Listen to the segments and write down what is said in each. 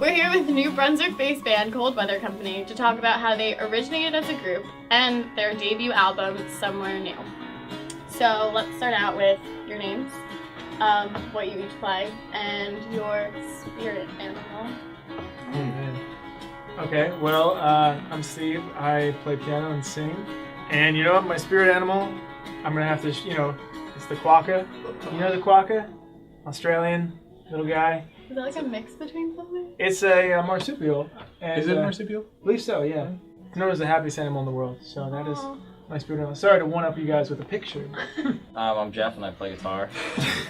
We're here with the new Brunswick-based band Cold Weather Company to talk about how they originated as a group and their debut album, Somewhere New. So let's start out with your names, what you each play, and your spirit animal. Oh man. Okay, well, I'm Steve. I play piano and sing. And you know what? My spirit animal, I'm gonna have to, it's the quokka. You know the quokka? Australian little guy. Is that like a mix between something? It's a marsupial. And, Is it a marsupial? I believe so, yeah. It's known as the happiest animal in the world. So that is my spirit animal. Sorry to one-up you guys with a picture. I'm Jeff and I play guitar.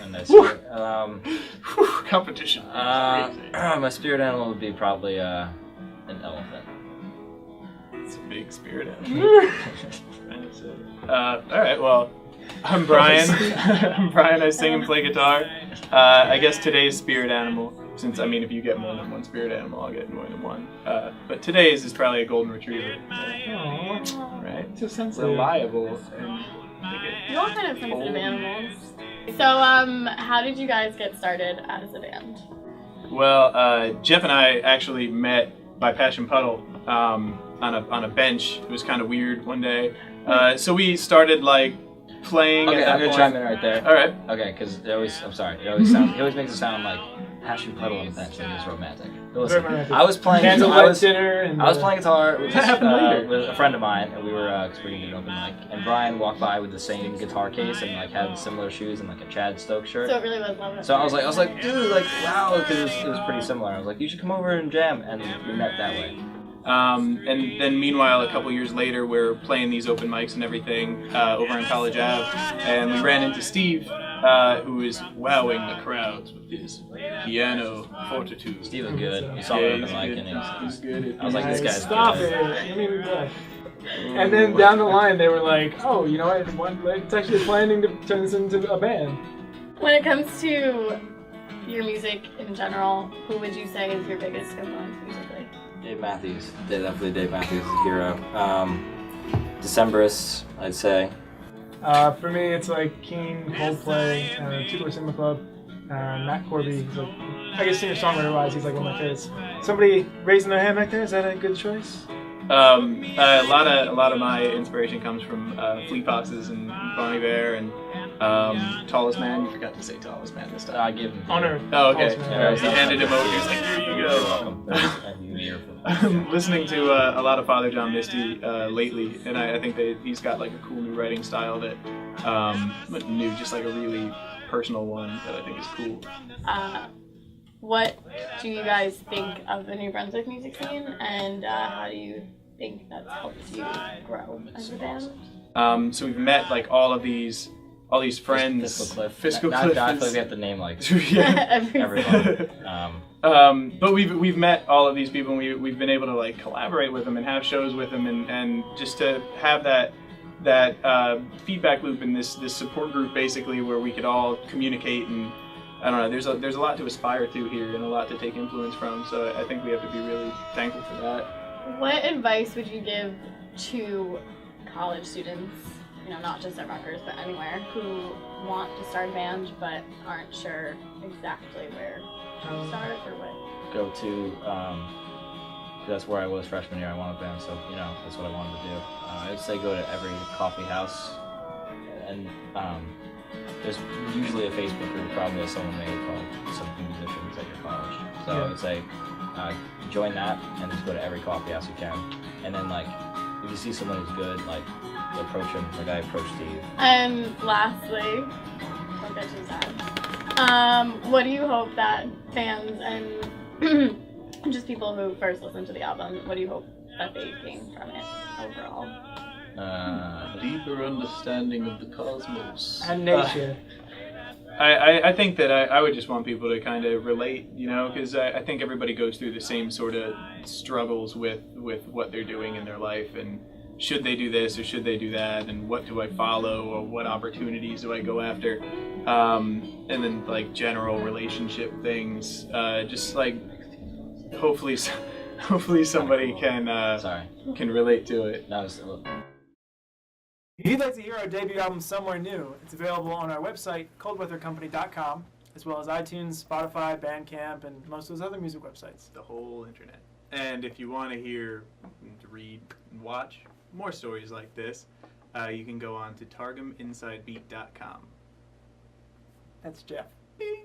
And I sing. Competition. My spirit animal would be probably an elephant. It's a big spirit animal. Alright, well, I'm Brian. I'm Brian, I sing and play guitar. I guess today's spirit animal, since, if you get more than one spirit animal, I'll get more than one. But today's is probably a golden retriever. Aww. Right? It's so sensitive. Reliable. And You all kind of sensitive animals. So, how did you guys get started as a band? Well, Jeff and I actually met by Passion Puddle on a bench. It was kind of weird one day. So we started playing. Okay, I'm gonna chime in right there. All right. Okay, because he always makes it sound like Passion Puddle on the bench, like it's romantic. But listen, I was playing. I was playing guitar with, with a friend of mine, and we were experiencing an open mic. And Brian walked by with the same guitar case and had similar shoes and a Chad Stokes shirt. So it really was love it. So I was like, dude, wow, because it was pretty similar. I was like, you should come over and jam, and we met that way. And then meanwhile, a couple years later, we're playing these open mics and everything over on College Ave, and we ran into Steve, who is wowing the crowds with his piano fortitude. Steve was good. You saw me open mic, and he's good. I was like, this guy's Stop good. it. Let me blush. And then down the line, they were like, oh, you know what? It's actually planning to turn this into a band. When it comes to your music in general, who would you say is your biggest influence musically? Dave Matthews. Definitely Dave Matthews is a hero. Decemberists, I'd say. For me, it's Keen, Coldplay, Two-Door Cinema Club, Matt Corby. He's I guess singer-songwriter-wise, he's one of my favorites. Somebody raising their hand back there, is that a good choice? A lot of my inspiration comes from Fleet Foxes and Bonnie Bear and Tallest Man. You forgot to say Tallest Man this time. I give him. Honor. Oh, okay. Yeah, he handed him over. He was like, "Here you go." You're welcome. I'm listening to a lot of Father John Misty lately, and I think that he's got a cool new writing style that new, just a really personal one that I think is cool. What do you guys think of the New Brunswick music scene, and how do you think that's helped you grow as a band? So we've met all these friends. Fiscal Cliff. I feel like we have to name yeah. Everything. But we've met all of these people, and we've been able to collaborate with them and have shows with them, and just to have that feedback loop in this support group basically where we could all communicate, and I don't know, there's a lot to aspire to here and a lot to take influence from, so I think we have to be really thankful for that. What advice would you give to college students, not just at Rutgers, but anywhere, who want to start a band but aren't sure exactly where to start or what? Go to, that's where I was freshman year. I wanted a band, so that's what I wanted to do. I'd say go to every coffee house, and there's usually a Facebook group probably that someone made called Some Musicians at Your College. So I would say join that and just go to every coffee house you can. And then if you see someone who's good, approach him like I approached Steve. And lastly, don't get too sad. What do you hope that fans and just people who first listen to the album, what do you hope that they gain from it overall? Deeper understanding of the cosmos. And nature. I think that I would just want people to kind of relate, because I think everybody goes through the same sort of struggles with what they're doing in their life, and should they do this or should they do that, and what do I follow or what opportunities do I go after, and then general relationship things, just hopefully somebody can relate to it. That was If you'd like to hear our debut album, Somewhere New, it's available on our website, coldweathercompany.com. as well as iTunes, Spotify, Bandcamp, and most of those other music websites. The whole internet. And if you want to hear, read, and watch more stories like this, you can go on to TargumInsideBeat.com. That's Jeff. Bing!